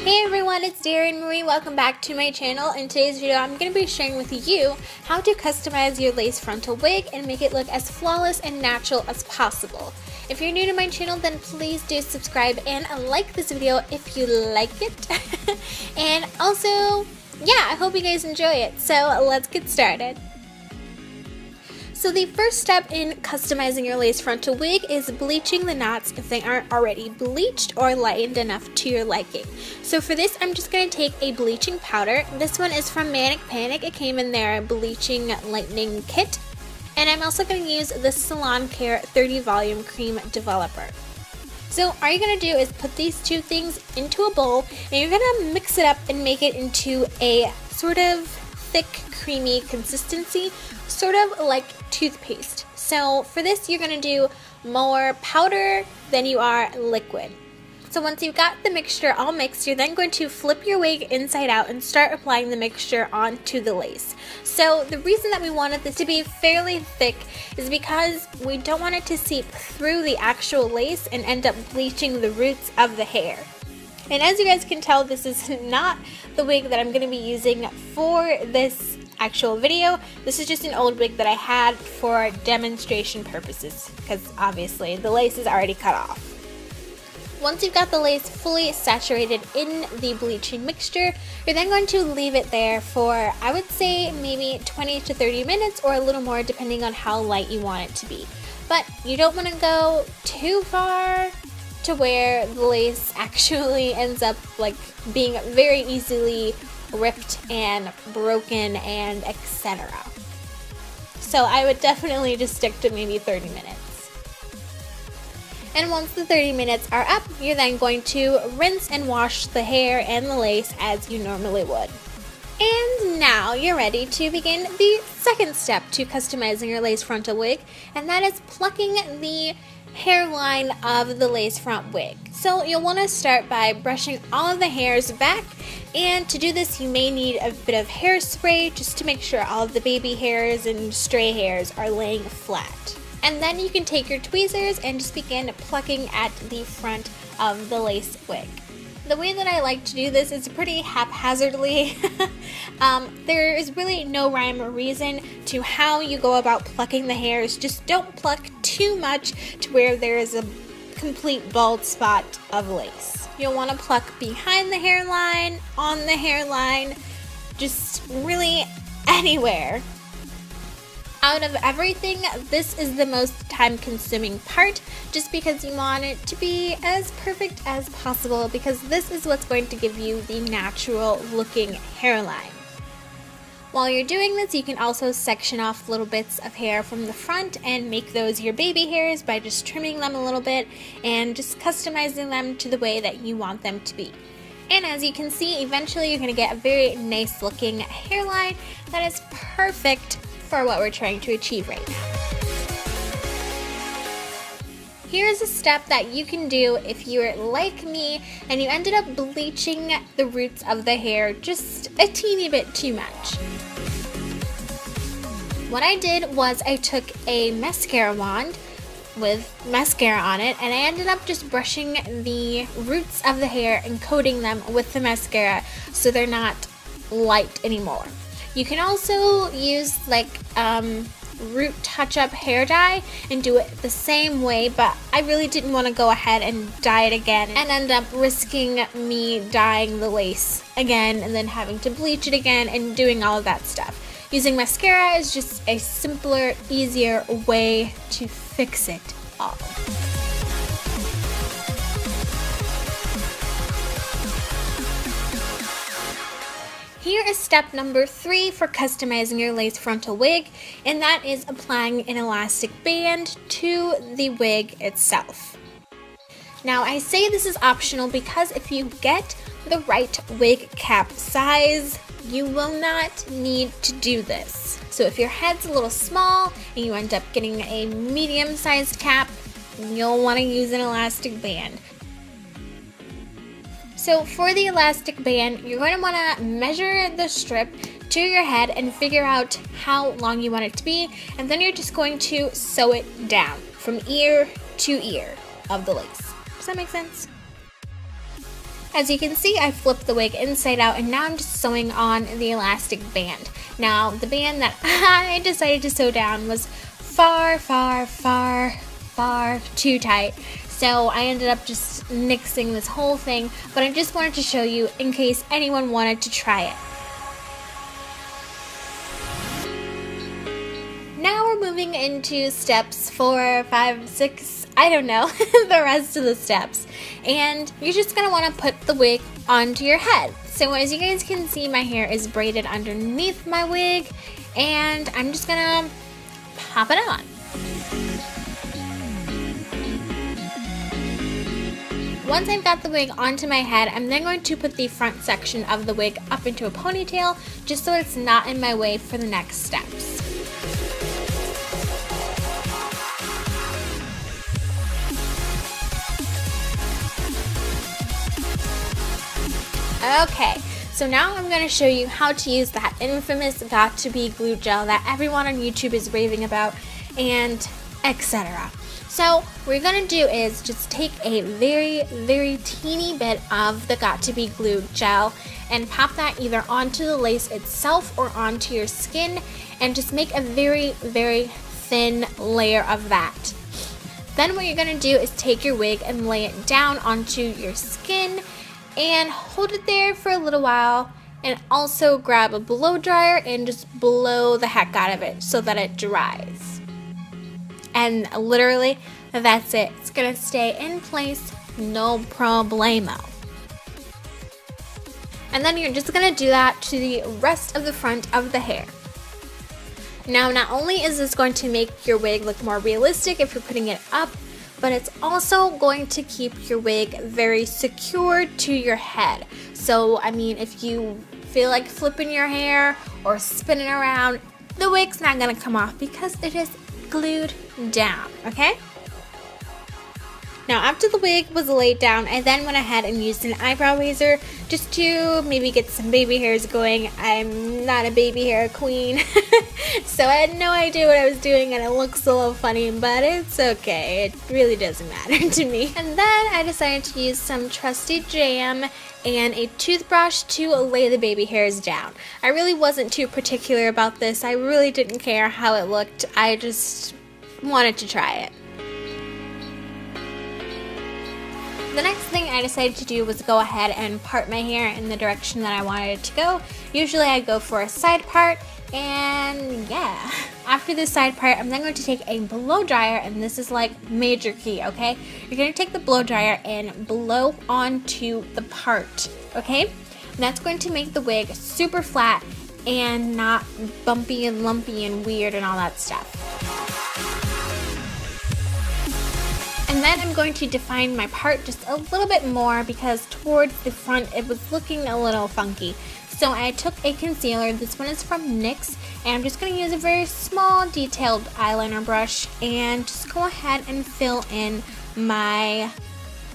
Hey everyone, it's BeautyandMarie. Welcome back to my channel. In today's video, I'm going to be sharing with you how to customize your lace frontal wig and make it look as flawless and natural as possible. If you're new to my channel, then please do subscribe and like this video if you like it. And also, yeah, I hope you guys enjoy it. So let's get started. So the first step in customizing your lace frontal wig is bleaching the knots if they aren't already bleached or lightened enough to your liking. So for this, I'm just going to take a bleaching powder. This one is from Manic Panic. It came in their bleaching lightening kit. And I'm also going to use the Salon Care 30 Volume Cream Developer. So all you're going to do is put these two things into a bowl and you're going to mix it up and make it into a sort of thick, creamy consistency, sort of like toothpaste. So for this, you're going to do more powder than you are liquid. So once you've got the mixture all mixed, you're then going to flip your wig inside out and start applying the mixture onto the lace. So the reason that we wanted this to be fairly thick is because we don't want it to seep through the actual lace and end up bleaching the roots of the hair. And as you guys can tell, this is not the wig that I'm going to be using for this actual video. This is just an old wig that I had for demonstration purposes because obviously the lace is already cut off. Once you've got the lace fully saturated in the bleaching mixture, you're then going to leave it there for, I would say, maybe 20 to 30 minutes or a little more depending on how light you want it to be. But you don't want to go too far to where the lace actually ends up like being very easily ripped and broken and etc. So I would definitely just stick to maybe 30 minutes. And once the 30 minutes are up, you're then going to rinse and wash the hair and the lace as you normally would. And now you're ready to begin the second step to customizing your lace frontal wig, and that is plucking the hairline of the lace front wig. So you'll want to start by brushing all of the hairs back, and to do this you may need a bit of hairspray just to make sure all of the baby hairs and stray hairs are laying flat. And then you can take your tweezers and just begin plucking at the front of the lace wig. The way that I like to do this is pretty haphazardly. There is really no rhyme or reason to how you go about plucking the hairs. Just don't pluck too much to where there is a complete bald spot of lace. You'll want to pluck behind the hairline, on the hairline, just really anywhere. Out of everything, this is the most time-consuming part just because you want it to be as perfect as possible, because this is what's going to give you the natural looking hairline. While you're doing this, you can also section off little bits of hair from the front and make those your baby hairs by just trimming them a little bit and just customizing them to the way that you want them to be. And as you can see, eventually you're going to get a very nice looking hairline that is perfect for what we're trying to achieve right now. Here's a step that you can do if you're like me and you ended up bleaching the roots of the hair just a teeny bit too much. What I did was I took a mascara wand with mascara on it, and I ended up just brushing the roots of the hair and coating them with the mascara so they're not light anymore. You can also use like root touch-up hair dye and do it the same way, but I really didn't want to go ahead and dye it again and end up risking me dyeing the lace again and then having to bleach it again and doing all of that stuff. Using mascara is just a simpler, easier way to fix it all. Here is step number 3 for customizing your lace frontal wig, and that is applying an elastic band to the wig itself. Now I say this is optional because if you get the right wig cap size, you will not need to do this. So if your head's a little small and you end up getting a medium-sized cap, you'll want to use an elastic band. So for the elastic band, you're going to want to measure the strip to your head and figure out how long you want it to be, and then you're just going to sew it down from ear to ear of the lace. Does that make sense? As you can see, I flipped the wig inside out and now I'm just sewing on the elastic band. Now, the band that I decided to sew down was far too tight. So I ended up just nixing this whole thing, but I just wanted to show you in case anyone wanted to try it. Now we're moving into steps 4, 5, 6, I don't know, the rest of the steps. And you're just going to want to put the wig onto your head. So as you guys can see, my hair is braided underneath my wig, and I'm just going to pop it on. Once I've got the wig onto my head, I'm then going to put the front section of the wig up into a ponytail, just so it's not in my way for the next steps. Okay, so now I'm going to show you how to use that infamous Got2b glue gel that everyone on YouTube is raving about, and etc. So what we're going to do is just take a very teeny bit of the Got2b glue gel and pop that either onto the lace itself or onto your skin, and just make a very thin layer of that. Then what you're going to do is take your wig and lay it down onto your skin and hold it there for a little while, and also grab a blow dryer and just blow the heck out of it so that it dries. And literally, that's it. It's gonna stay in place, no problemo. And then you're just gonna do that to the rest of the front of the hair. Now, not only is this going to make your wig look more realistic if you're putting it up, but it's also going to keep your wig very secure to your head. So, I mean, if you feel like flipping your hair or spinning around, the wig's not gonna come off because it is glued down, okay? Now, after the wig was laid down, I then went ahead and used an eyebrow razor just to maybe get some baby hairs going. I'm not a baby hair queen, so I had no idea what I was doing, and it looks a little funny, but it's okay. It really doesn't matter to me. And then I decided to use some trusty jam and a toothbrush to lay the baby hairs down. I really wasn't too particular about this. I really didn't care how it looked. I just wanted to try it. The next thing I decided to do was go ahead and part my hair in the direction that I wanted it to go. Usually I go for a side part, and yeah. After the side part, I'm then going to take a blow dryer, and this is like major key, okay? You're going to take the blow dryer and blow onto the part, okay? And that's going to make the wig super flat and not bumpy and lumpy and weird and all that stuff. And then I'm going to define my part just a little bit more because towards the front it was looking a little funky. So I took a concealer, this one is from NYX, and I'm just going to use a very small detailed eyeliner brush and just go ahead and fill in my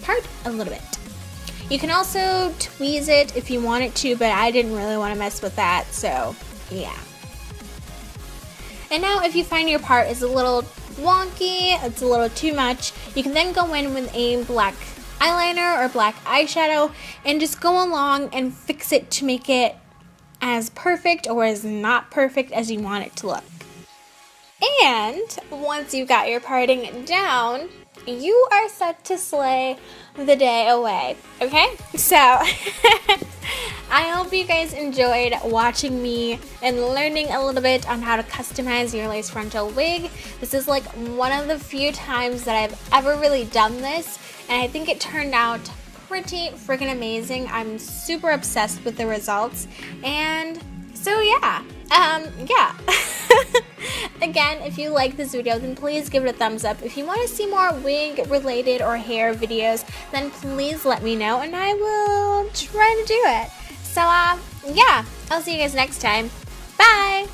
part a little bit. You can also tweeze it if you want it to, but I didn't really want to mess with that, so yeah. And now if you find your part is a little wonky, it's a little too much, you can then go in with a black eyeliner or black eyeshadow and just go along and fix it to make it as perfect or as not perfect as you want it to look. And once you've got your parting down, you are set to slay the day away, okay? So I hope you guys enjoyed watching me and learning a little bit on how to customize your lace frontal wig. This is like one of the few times that I've ever really done this, and I think it turned out pretty freaking amazing. I'm super obsessed with the results, and so yeah. Again, if you like this video, then please give it a thumbs up. If you want to see more wig related or hair videos, then please let me know and I will try to do it. So yeah, I'll see you guys next time. Bye!